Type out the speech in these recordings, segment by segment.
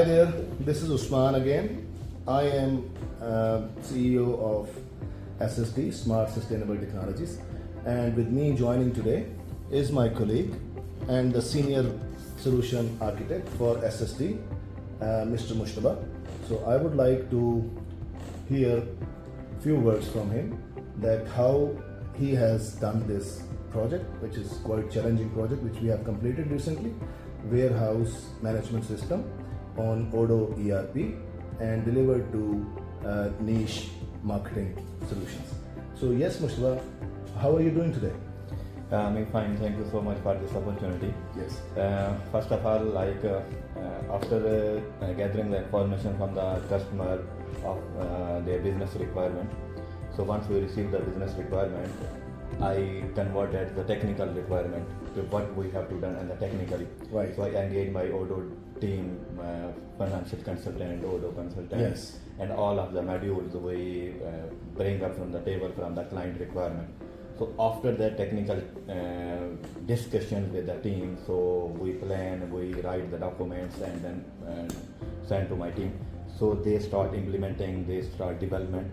Hi there, this is Usman again. I am CEO of SST, Smart Sustainable Technologies, and with me joining today is my colleague and the Senior Solution Architect for SST, Mr. Mushtaba. So I would like to hear few words from him that how he has done this project, which is quite challenging project, which we have completed recently, warehouse management system on Odoo ERP and delivered to niche marketing solutions. So yes, Mushtaba, how are you doing today? I'm fine. Thank you so much for this opportunity. Yes. First of all, after gathering the information from the customer of their business requirement, so once we received the business requirement, I converted the technical requirement to what we have to done and the technically. Right. So I engaged my Odoo team, financial consultant, Odoo consultant, Yes. and all of the modules we bring up from the table from the client requirement. So after that technical discussion with the team, so we plan, we write the documents and then send to my team. So they start implementing, they start development.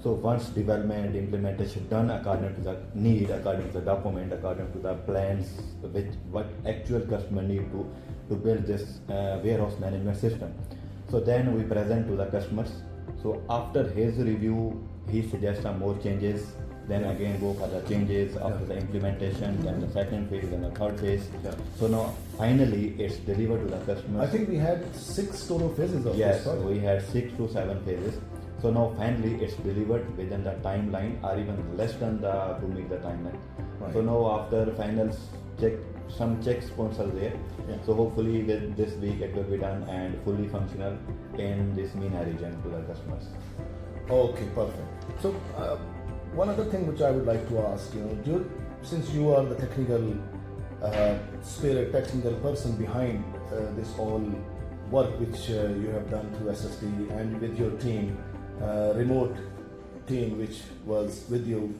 So once development, implementation done according to the need, according to the document, according to the plans, which what actual customer need to build this warehouse management system. So then we present to the customers. So after his review, he suggests some more changes. Then again go for the changes after the implementation, then the second phase and the third phase. Yeah. So now finally it's delivered to the customer. I think we had 6 total phases of Yes, this project. we had 6 to 7 phases. So now finally it's delivered within the timeline or even less than to meet the timeline. Right. So now after final check, some checks points are there. Yeah. So hopefully with this week it will be done and fully functional in this MENA region to the customers. Okay, perfect. So one other thing which I would like to ask, since you are the technical spirit, technical person behind this all work which you have done through SST and with your team, remote team which was with you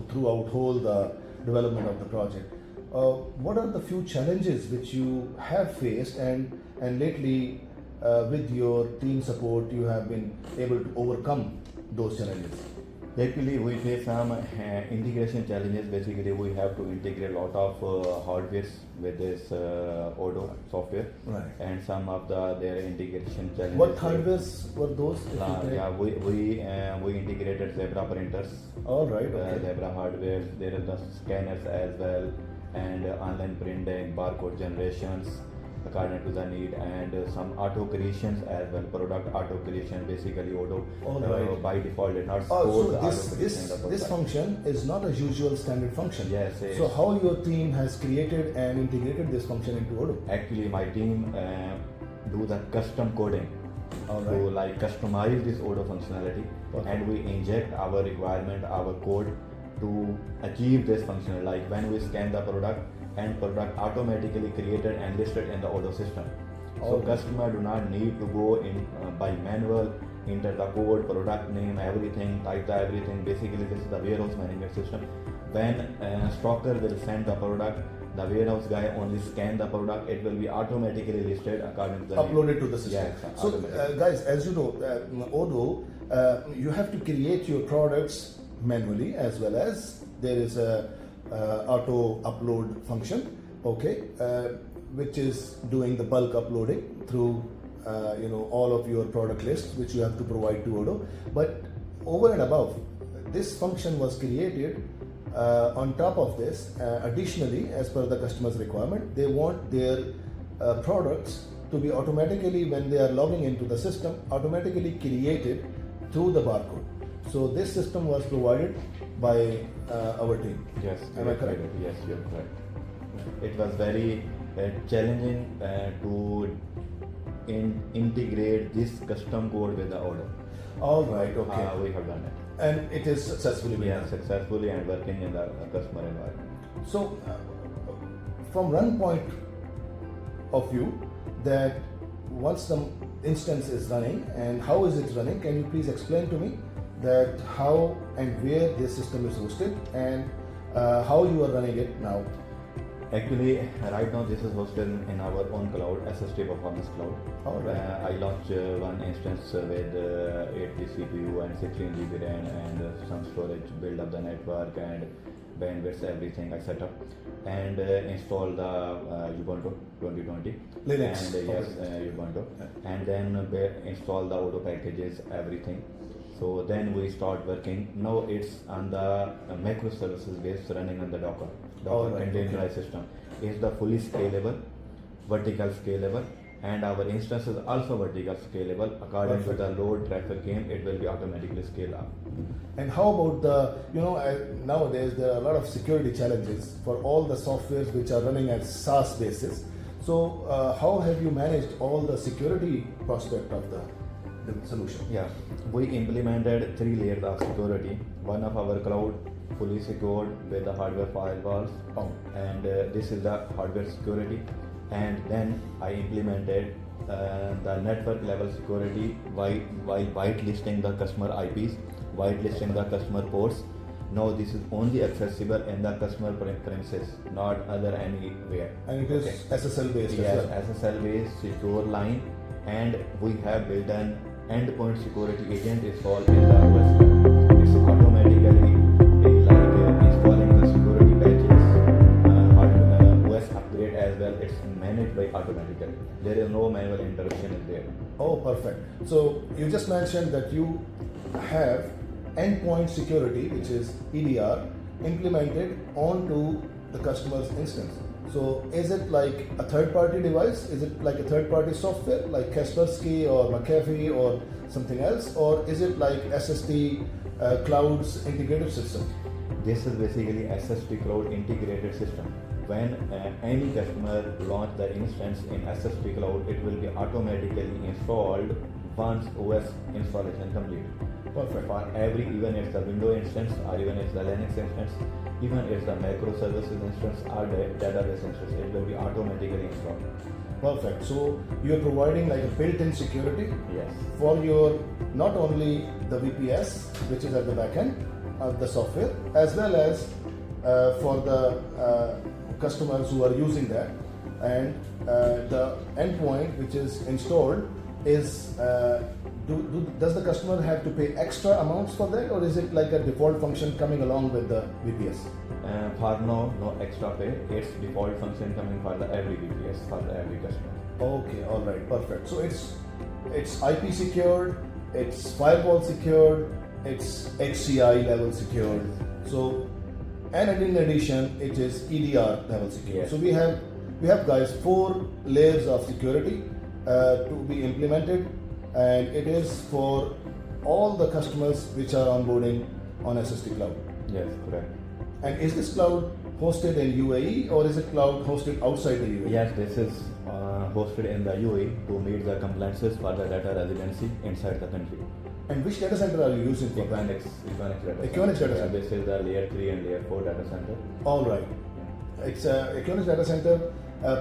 throughout whole the development of the project. What are the few challenges which you have faced and lately with your team support you have been able to overcome those challenges? Actually, we face some integration challenges. Basically, we have to integrate a lot of hardware with this Odoo software, Right. and some of their integration challenges. What hardwares were those? Yeah, we integrated Zebra printers. All right. Okay. Zebra hardware. There is the scanners as well, and online printing, barcode generations according to the need, and some auto creations as well. Product auto creation, basically Odoo by default it not So the auto creation this of the this product. function is not a usual standard function. Yes, yes. So how your team has created and integrated this function into Odoo? Actually, my team do the custom coding All to right. customize this Odoo functionality, Perfect. and we inject our requirement, our code to achieve this functionality. Like when we scan the product, and product automatically created and listed in the Odoo system. So Okay. customer do not need to go in by manual, enter the code, product name, everything, type the everything. Basically, this is the warehouse management system. When stocker will send the product, the warehouse guy only scan the product. It will be automatically listed according to the Uploaded to the system. Yes, So automatically. guys, as you know, Odoo, you have to create your products manually as well as there is a auto upload function, okay, which is doing the bulk uploading through all of your product lists which you have to provide to Odoo. But over and above, this function was created on top of this. Additionally, as per the customer's requirement, they want their products to be automatically, when they are logging into the system, automatically created through the barcode. So this system was provided by our team. Yes, Am I you're correct? Yes, you're correct. It was very challenging to integrate this custom code with the Odoo. All right. Okay. We have done it. And it is successfully been Yeah, done. successfully and working in the customer environment. So, from one point of view, that once the instance is running and how is it running, can you please explain to me that how and where this system is hosted and how you are running it now? Actually, right now this is hosted in our own cloud, SST Performance Cloud. All right. I launched one instance with 8 CPU and 16 GB RAM and some storage, build up the network and bandwidth, everything I set up, and install the Ubuntu 2020 Linux. and yes, Ubuntu, and then install the Odoo packages, everything. So then we start working. Now it's on the microservices based, running on the Docker All right, containerized system. It's the fully scalable, vertical scalable, and our instance is also vertical scalable. According Perfect. to the load traffic game, it will be automatically scaled up. And how about the, nowadays there are a lot of security challenges for all the softwares which are running at SaaS basis. So how have you managed all the security prospect of the solution? Yeah, we implemented 3 layers of security. One of our cloud fully secured with the hardware firewalls, and this is the hardware security. And then I implemented the network level security while whitelisting the customer IPs, whitelisting the customer ports. Now this is only accessible in the customer premises, not other anywhere. And it is SSL based Yes, as well. SSL based secure line, and we have built an endpoint security agent installed in the OS. It's automatically installing the security patches, OS upgrade as well. It's managed by automatically. There is no manual intervention in there. Oh, perfect. So you just mentioned that you have endpoint security, which is EDR, implemented onto the customer's instance. So is it like a third-party device? Is it like a third-party software like Kaspersky or McAfee or something else? Or is it like SST Cloud's integrated system? This is basically SST Cloud integrated system. When any customer launch the instance in SST Cloud, it will be automatically installed once OS installation complete. Perfect. For every, even it's the Windows instance or even it's the Linux instance, even it's the microservices instance or the database instance, it will be automatically installed. Perfect. So you're providing like a built-in security Yes. for your not only the VPS, which is at the back end of the software, as well as for the customers who are using that, and the endpoint which is installed is does the customer have to pay extra amounts for that, or is it like a default function coming along with the VPS? For now, no extra pay. It's default function coming for the every VPS for the every customer. Okay, all right, perfect. So it's IP secured, it's firewall secured, it's HCI level secured. So, and in addition, it is EDR level secured. Yes. So we have guys 4 layers of security to be implemented, and it is for all the customers which are onboarding on SST Cloud. Yes, correct. And is this cloud hosted in UAE, or is it cloud hosted outside the UAE? Yes, this is hosted in the UAE to meet the compliances for the data residency inside the country. And which data center are you using for that? Equinix data Equinix data center. This is the layer 3 and layer 4 data center. All right. It's Equinix data center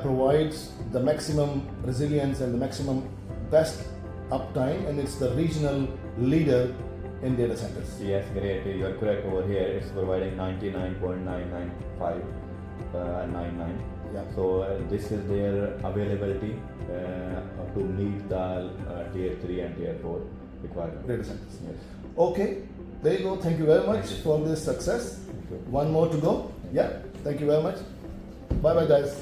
provides the maximum resilience and the maximum best uptime, and it's the regional leader in data centers. Yes, great. You are correct over here. It's providing 99.99599. Yeah. So this is their availability to meet the tier 3 and tier 4 requirement. Data centers. Yes. Okay, there you go. Thank you very much Thank you. for this success. Thank you. One more to go. Yeah. Thank you very much. Bye bye, guys.